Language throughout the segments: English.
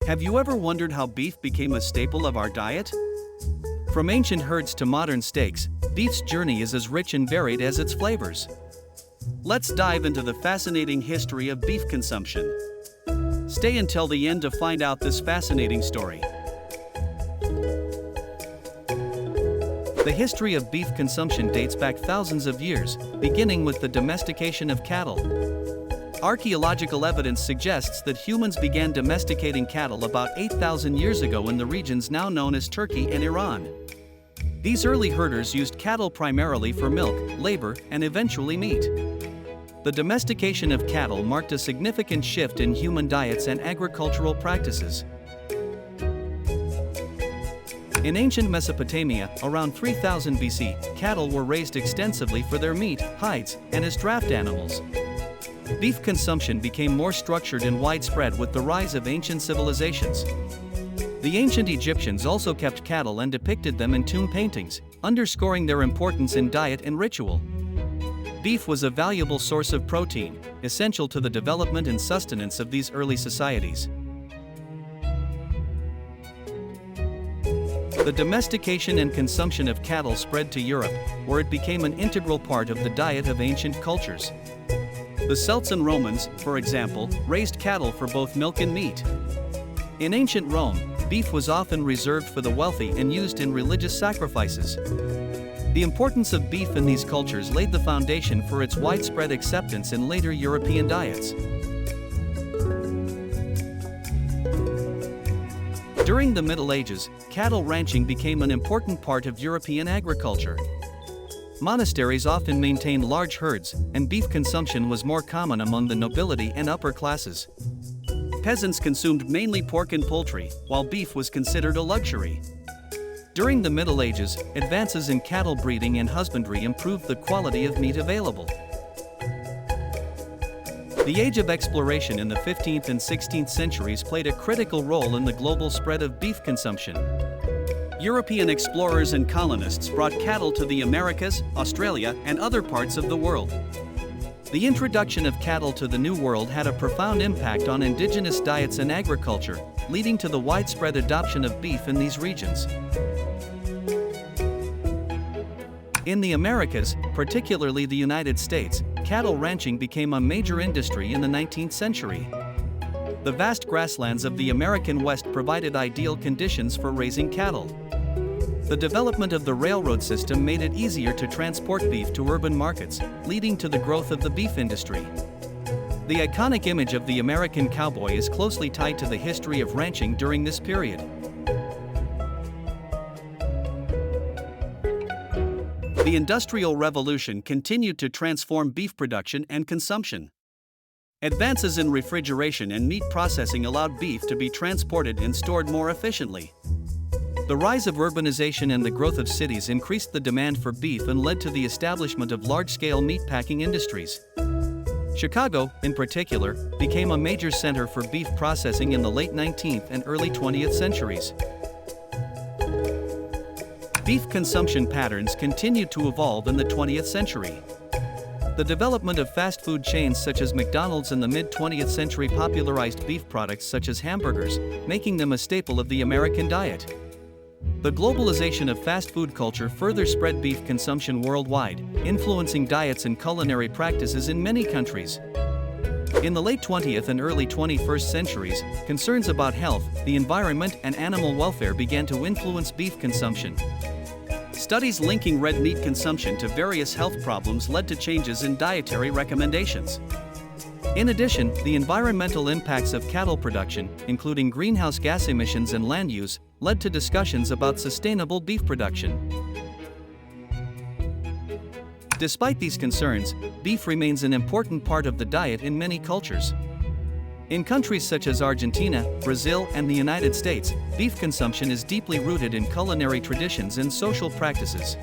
Have you ever wondered how beef became a staple of our diet? From ancient herds to modern steaks, beef's journey is as rich and varied as its flavors. Let's dive into the fascinating history of beef consumption. Stay until the end to find out this fascinating story. The history of beef consumption dates back thousands of years, beginning with the domestication of cattle. Archaeological evidence suggests that humans began domesticating cattle about 8,000 years ago in the regions now known as Turkey and Iran. These early herders used cattle primarily for milk, labor, and eventually meat. The domestication of cattle marked a significant shift in human diets and agricultural practices. In ancient Mesopotamia, around 3000 BC, cattle were raised extensively for their meat, hides, and as draft animals. Beef consumption became more structured and widespread with the rise of ancient civilizations. The ancient Egyptians also kept cattle and depicted them in tomb paintings, underscoring their importance in diet and ritual. Beef was a valuable source of protein, essential to the development and sustenance of these early societies. The domestication and consumption of cattle spread to Europe, where it became an integral part of the diet of ancient cultures. The Celts and Romans, for example, raised cattle for both milk and meat. In ancient Rome, beef was often reserved for the wealthy and used in religious sacrifices. The importance of beef in these cultures laid the foundation for its widespread acceptance in later European diets. During the Middle Ages, cattle ranching became an important part of European agriculture. Monasteries often maintained large herds, and beef consumption was more common among the nobility and upper classes. Peasants consumed mainly pork and poultry, while beef was considered a luxury. During the Middle Ages, advances in cattle breeding and husbandry improved the quality of meat available. The age of exploration in the 15th and 16th centuries played a critical role in the global spread of beef consumption. European explorers and colonists brought cattle to the Americas, Australia, and other parts of the world. The introduction of cattle to the New World had a profound impact on indigenous diets and agriculture, leading to the widespread adoption of beef in these regions. In the Americas, particularly the United States, cattle ranching became a major industry in the 19th century. The vast grasslands of the American West provided ideal conditions for raising cattle. The development of the railroad system made it easier to transport beef to urban markets, leading to the growth of the beef industry. The iconic image of the American cowboy is closely tied to the history of ranching during this period. The Industrial Revolution continued to transform beef production and consumption. Advances in refrigeration and meat processing allowed beef to be transported and stored more efficiently. The rise of urbanization and the growth of cities increased the demand for beef and led to the establishment of large-scale meatpacking industries. Chicago, in particular, became a major center for beef processing in the late 19th and early 20th centuries. Beef consumption patterns continued to evolve in the 20th century. The development of fast food chains such as McDonald's in the mid-20th century popularized beef products such as hamburgers, making them a staple of the American diet. The globalization of fast food culture further spread beef consumption worldwide, influencing diets and culinary practices in many countries. In the late 20th and early 21st centuries, concerns about health, the environment, and animal welfare began to influence beef consumption. Studies linking red meat consumption to various health problems led to changes in dietary recommendations. In addition, the environmental impacts of cattle production, including greenhouse gas emissions and land use, led to discussions about sustainable beef production. Despite these concerns, beef remains an important part of the diet in many cultures. In countries such as Argentina, Brazil, and the United States, beef consumption is deeply rooted in culinary traditions and social practices.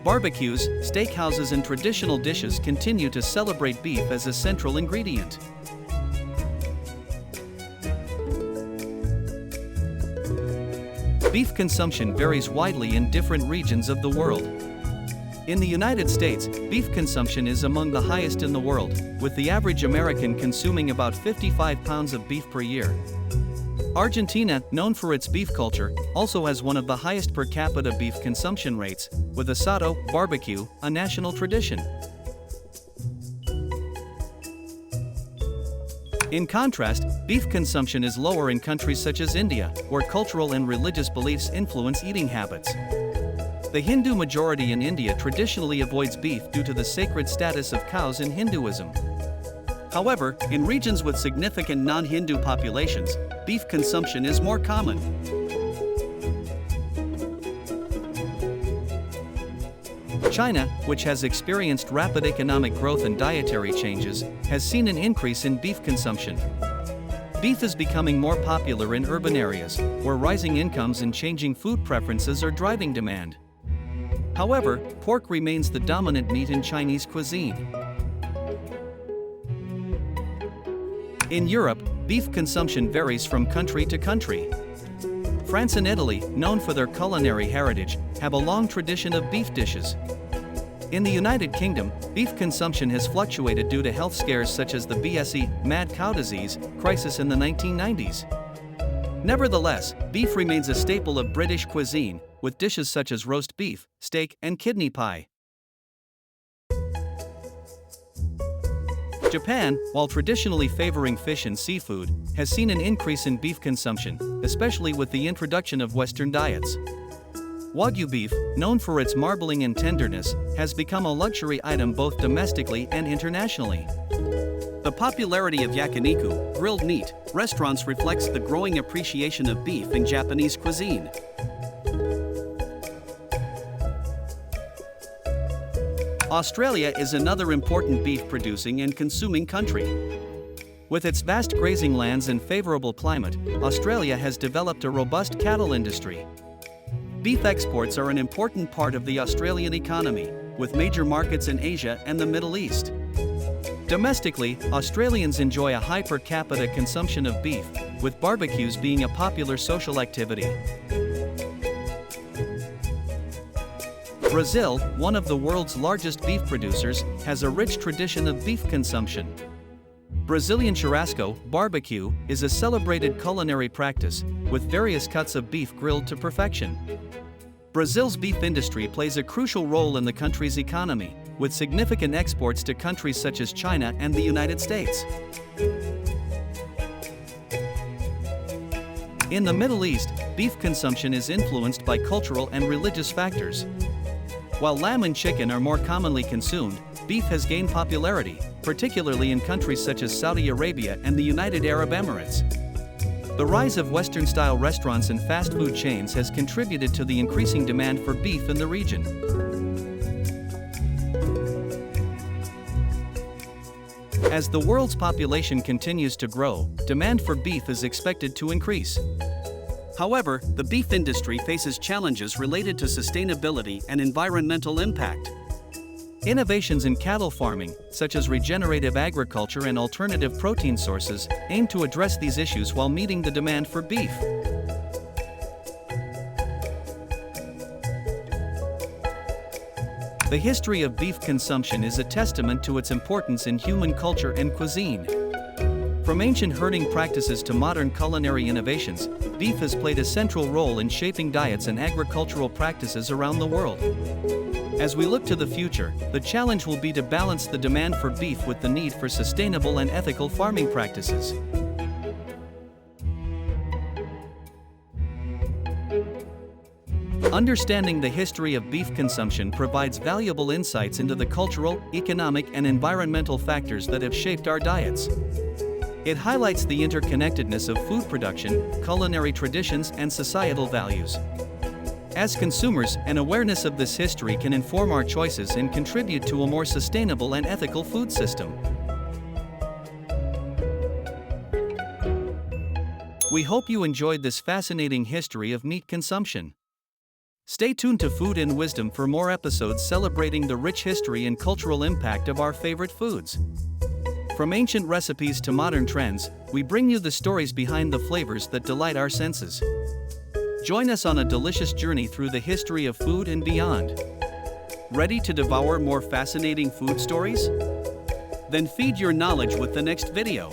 Barbecues, steakhouses, and traditional dishes continue to celebrate beef as a central ingredient. Beef consumption varies widely in different regions of the world. In the United States, beef consumption is among the highest in the world, with the average American consuming about 55 pounds of beef per year. Argentina, known for its beef culture, also has one of the highest per capita beef consumption rates, with asado, barbecue, a national tradition. In contrast, beef consumption is lower in countries such as India, where cultural and religious beliefs influence eating habits. The Hindu majority in India traditionally avoids beef due to the sacred status of cows in Hinduism. However, in regions with significant non-Hindu populations, beef consumption is more common. China, which has experienced rapid economic growth and dietary changes, has seen an increase in beef consumption. Beef is becoming more popular in urban areas, where rising incomes and changing food preferences are driving demand. However, pork remains the dominant meat in Chinese cuisine. In Europe, beef consumption varies from country to country. France and Italy, known for their culinary heritage, have a long tradition of beef dishes. In the United Kingdom, beef consumption has fluctuated due to health scares such as the BSE, mad cow disease, crisis in the 1990s. Nevertheless, beef remains a staple of British cuisine, with dishes such as roast beef, steak, and kidney pie. Japan, while traditionally favoring fish and seafood, has seen an increase in beef consumption, especially with the introduction of Western diets. Wagyu beef, known for its marbling and tenderness, has become a luxury item both domestically and internationally. The popularity of yakiniku, grilled meat, restaurants reflects the growing appreciation of beef in Japanese cuisine. Australia is another important beef-producing and consuming country. With its vast grazing lands and favorable climate, Australia has developed a robust cattle industry. Beef exports are an important part of the Australian economy, with major markets in Asia and the Middle East. Domestically, Australians enjoy a high per capita consumption of beef, with barbecues being a popular social activity. Brazil, one of the world's largest beef producers, has a rich tradition of beef consumption. Brazilian churrasco, barbecue, is a celebrated culinary practice, with various cuts of beef grilled to perfection. Brazil's beef industry plays a crucial role in the country's economy, with significant exports to countries such as China and the United States. In the Middle East, beef consumption is influenced by cultural and religious factors. While lamb and chicken are more commonly consumed, beef has gained popularity, particularly in countries such as Saudi Arabia and the United Arab Emirates. The rise of Western-style restaurants and fast food chains has contributed to the increasing demand for beef in the region. As the world's population continues to grow, demand for beef is expected to increase. However, the beef industry faces challenges related to sustainability and environmental impact. Innovations in cattle farming, such as regenerative agriculture and alternative protein sources, aim to address these issues while meeting the demand for beef. The history of beef consumption is a testament to its importance in human culture and cuisine. From ancient herding practices to modern culinary innovations, beef has played a central role in shaping diets and agricultural practices around the world. As we look to the future, the challenge will be to balance the demand for beef with the need for sustainable and ethical farming practices. Understanding the history of beef consumption provides valuable insights into the cultural, economic, and environmental factors that have shaped our diets. It highlights the interconnectedness of food production, culinary traditions, and societal values. As consumers, an awareness of this history can inform our choices and contribute to a more sustainable and ethical food system. We hope you enjoyed this fascinating history of meat consumption. Stay tuned to Food and Wisdom for more episodes celebrating the rich history and cultural impact of our favorite foods. From ancient recipes to modern trends, we bring you the stories behind the flavors that delight our senses. Join us on a delicious journey through the history of food and beyond. Ready to devour more fascinating food stories? Then feed your knowledge with the next video.